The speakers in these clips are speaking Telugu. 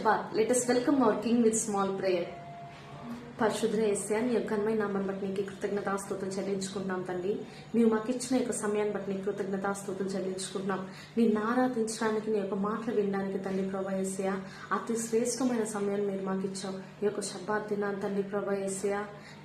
Shabbat. Let us welcome our King with small prayer. పరిశుద్ధ యేసయ్యా, నీ యొక్క ఘనమైన నామం బట్టి నీకు కృతజ్ఞతాస్తుతులు చెల్లించుకుంటున్నాం తండ్రి. నీవు మాకు ఇచ్చిన యొక్క సమయాన్ని బట్టి నీకు కృతజ్ఞతాస్తుతులు చెల్లించుకుంటున్నాం. నిన్ను ఆరాధించడానికి, నీ యొక్క మాటలు వినడానికి తండ్రి ప్రభా యేసయ్యా, అతి శ్రేష్టమైన సమయాన్ని మీరు మాకు ఇచ్చావు. ఈ యొక్క షబ్బాత్ దినాన్ని తండ్రి ప్రభా యేసయ్యా,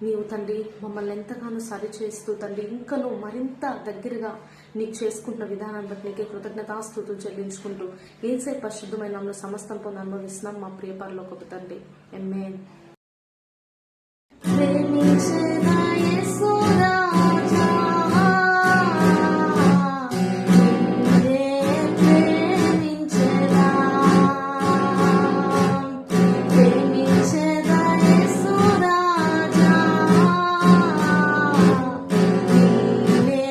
నీవు తండ్రి మమ్మల్ని ఎంతగానో సరిచేస్తూ తండ్రి ఇంకా నువ్వు మరింత దగ్గరగా నీకు చేసుకుంటున్న విధానాన్ని బట్టి నీకే కృతజ్ఞతాస్తుతులు చెల్లించుకుంటూ యేసయ్య పరిశుద్ధమైన నామములో సమస్తం పొంది అనుభవిస్తున్నాం మా ప్రియ పరలోకపు తండ్రి. ఆమేన్. ప్రేమించదా యేసు రాజా, నిన్నే ప్రేమించదా, ప్రేమించదా యేసు రాజా, నిన్నే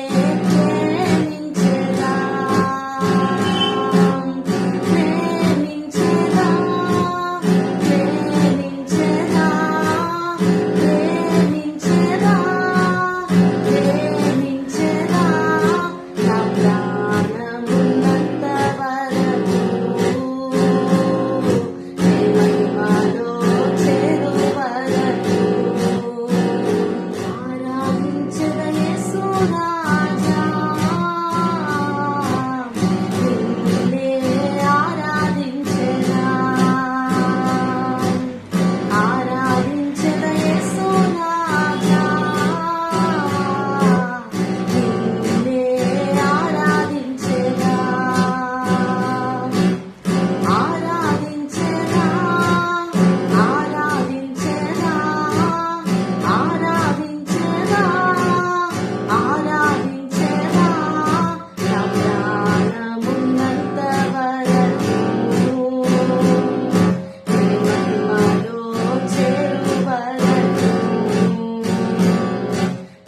ప్రేమించదా, ప్రేమించదా, ప్రేమించదా, ప్రేమించదా, ప్రేమించదా, నా ప్రాణమున్నంత వరకు నీ మహిమలో చేరు వరకు ఆరాధించదా యేసు రాజా, నిన్నే ఆరాధించదా, ఆరాధించదా యేసు రాజా, నిన్నే ఆరాధించదా, ఆరాధించదా, ఆరాధించదా, ఆరాధించదా, ఆరాధించదా, నా ప్రాణమున్నంత వరకు నీ మహిమలో చేరు వరకు,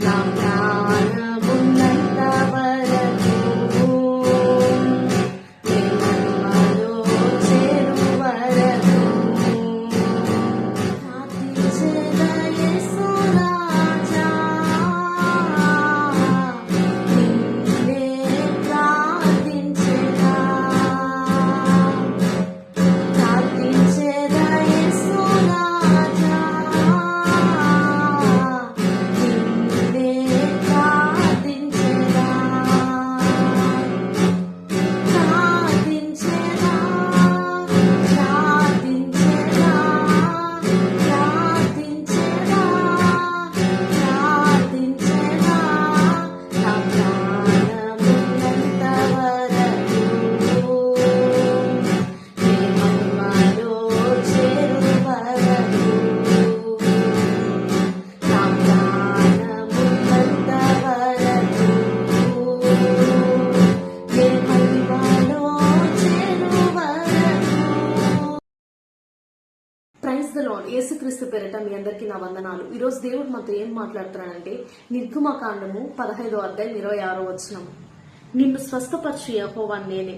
నా ప్రాణమున్నంత వరకు నీ మహిమలో చేరు వరకు ప్రార్థించదా యేసు రాజా, నిన్నే ప్రార్థించదా, ప్రార్థించదా యేసు రాజా, నిన్నే ప్రార్థించదా, ప్రార్థించదా, ప్రార్థించదా, ప్రార్థించదా, ప్రార్థించదా, నా ప్రాణమున్నంత వరకు నీ మహిమలో చేరు వరకు, నా ప్రాణమున్నంత వరకు నీ మహిమలో చేరు వరకు. Praise the Lord. యేసుక్రీస్తు పేరిట మీ అందరికీ నా వందనాలు. ఈ రోజు దేవుడు మనతో ఏం మాట్లాడుతున్నాడంటే నిర్గమకాండము 15వ అధ్యాయం 26వ వచనం. నిన్ను స్వస్థపరచు యెహోవా నేనే.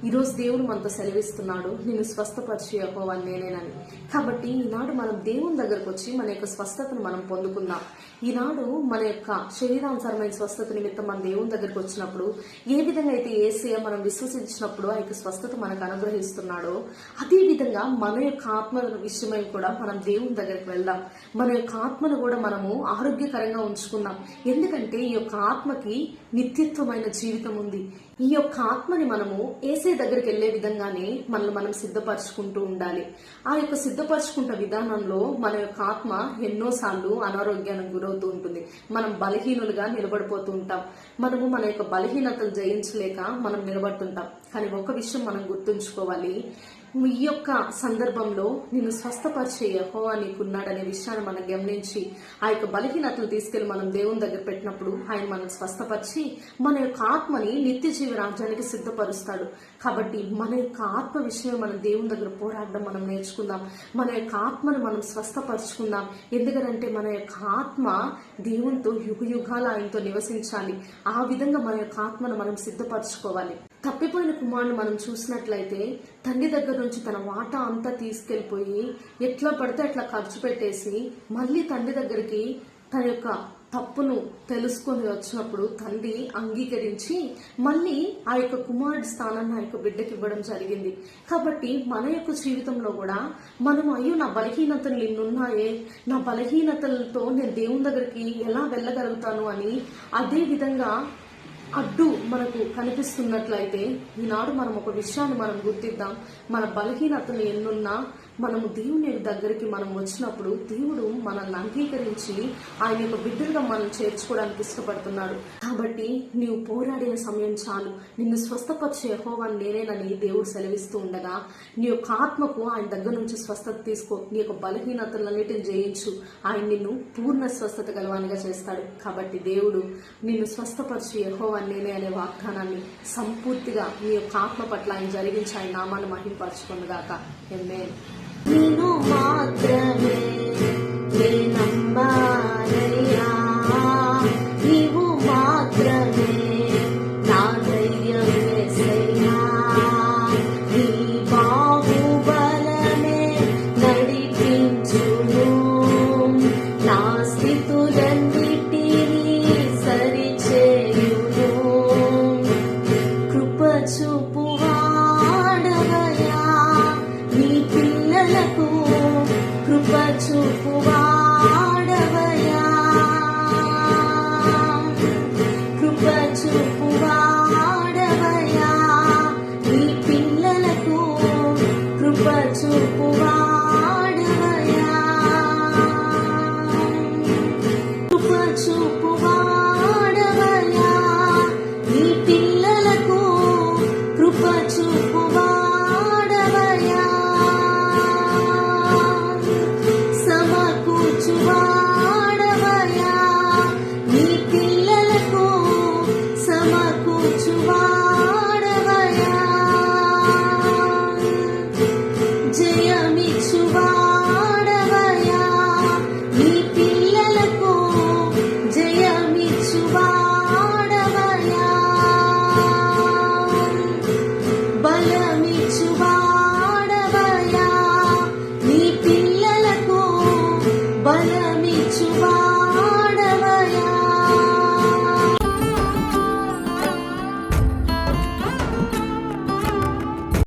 ఈ రోజు దేవుడు మనతో సెలవిస్తున్నాడు, నిన్ను స్వస్థపరచు యెహోవా నేనేనని. కాబట్టి ఈనాడు మనం దేవుని దగ్గరకు వచ్చి మన యొక్క స్వస్థతను మనం పొందుకుందాం. ఈనాడు మన యొక్క శరీరానుసారమైన స్వస్థత నిమిత్తం మన దేవుని దగ్గరకు వచ్చినప్పుడు ఏ విధంగా అయితే యేసయ్య మనం విశ్వసించినప్పుడు ఆ యొక్క స్వస్థత మనకు అనుగ్రహిస్తున్నాడో అదే విధంగా మన యొక్క ఆత్మ విషయమై కూడా మనం దేవుని దగ్గరికి వెళ్దాం. మన యొక్క ఆత్మను కూడా మనము ఆరోగ్యకరంగా ఉంచుకుందాం. ఎందుకంటే ఈ యొక్క ఆత్మకి నిత్యత్వమైన జీవితం ఉంది. ఈ యొక్క ఆత్మని మనము యేసయ్య దగ్గరికి వెళ్లే విధంగానే మనల్ని మనం సిద్ధపరచుకుంటూ ఉండాలి. ఆ యొక్క సిద్ధపరచుకుంటున్న విధానంలో మన యొక్క ఆత్మ ఎన్నోసార్లు అనారోగ్యానికి గురవుతూ ఉంటుంది. మనం బలహీనులుగా నిలబడిపోతూ ఉంటాం. మనము మన యొక్క బలహీనతలు జయించలేక మనం నిలబడుతుంటాం. కానీ ఒక విషయం మనం గుర్తుంచుకోవాలి, ఈ యొక్క సందర్భంలో నిన్ను స్వస్థపరిచే యెహోవా నీకున్నాడనే విషయాన్ని మనం గమనించి ఆ యొక్క బలహీనతలు తీసుకెళ్లి మనం దేవుని దగ్గర పెట్టినప్పుడు ఆయన మనం స్వస్థపరిచి మన యొక్క ఆత్మని నిత్య జీవ రాజ్యానికి సిద్ధపరుస్తాడు. కాబట్టి మన యొక్క ఆత్మ విషయమే మనం దేవుని దగ్గర పోరాడడం మనం నేర్చుకుందాం. మన యొక్క ఆత్మను మనం స్వస్థపరుచుకుందాం. ఎందుకంటే మన యొక్క ఆత్మ దేవునితో యుగ యుగాలు ఆయనతో నివసించాలి. ఆ విధంగా మన యొక్క ఆత్మను మనం సిద్ధపరచుకోవాలి. తప్పిపోయిన కుమారుని మనం చూసినట్లయితే తండ్రి దగ్గర నుంచి తన వాటా అంతా తీసుకెళ్లిపోయి ఎట్లా పడితే అట్లా ఖర్చు పెట్టేసి మళ్ళీ తండ్రి దగ్గరికి తన యొక్క తప్పును తెలుసుకొని వచ్చినప్పుడు తండ్రి అంగీకరించి మళ్ళీ ఆ యొక్క కుమారుడి స్థానాన్ని ఆ యొక్క బిడ్డకి ఇవ్వడం జరిగింది. కాబట్టి మన యొక్క జీవితంలో కూడా మనం అయ్యో నా బలహీనతలు ఇన్నున్నాయే, నా బలహీనతలతో నేను దేవుని దగ్గరికి ఎలా వెళ్ళగలుగుతాను అని అదే విధంగా అడ్డు మనకు కనిపిస్తున్నట్లయితే ఈనాడు మనం ఒక విషయాన్ని మనం గుర్తిద్దాం. మన బలహీనతలు ఎన్నున్నా మనము దేవుని దగ్గరికి మనం వచ్చినప్పుడు దేవుడు మనల్ని అంగీకరించి ఆయన యొక్క బిడ్డలుగా మనం చేర్చుకోవడానికి ఇష్టపడుతున్నాడు. కాబట్టి నీవు పోరాడిన సమయం చాలు, నిన్ను స్వస్థపరిచే యెహోవాను నేనేనని దేవుడు సెలవిస్తూ ఉండగా నీ యొక్క ఆత్మకు ఆయన దగ్గర నుంచి స్వస్థత తీసుకో, నీ యొక్క బలహీనతలన్నిటిని జయించు, ఆయన నిన్ను పూర్ణ స్వస్థత గలవానిగా చేస్తాడు. కాబట్టి దేవుడు నిన్ను స్వస్థపరిచే యెహోవా నేనే అనే వాగ్దానాన్ని సంపూర్తిగా నీ యొక్క ఆత్మ పట్ల ఆయన జరిగించి ఆయన నామాన్ని మహింపరచుకొనుగాక. ఆమేన్. నిన్ను మాత్రమే నమ్మానయ్యా, నీవు మాత్రమే నా ధైర్యం యేసయ్యా, నీ బాహుబలమే నడిపించును, నా స్థితులన్నిటినీ సరిచేయును, కృప చూపువాడవయ్యా నీ పిల్లలకు, కృప చూపువాడవయ్యా, కృప చూపువాడవయ్యా నీ పిల్లలకు, కృప చూపువాడవయ్యా, కృప చూపువాడవయ్యా నీ పిల్లలకు, కృప చూపువాడవయ్యా, సమకూర్చువాడవయ్యా నీ పిల్లలకు, సమకూర్చువా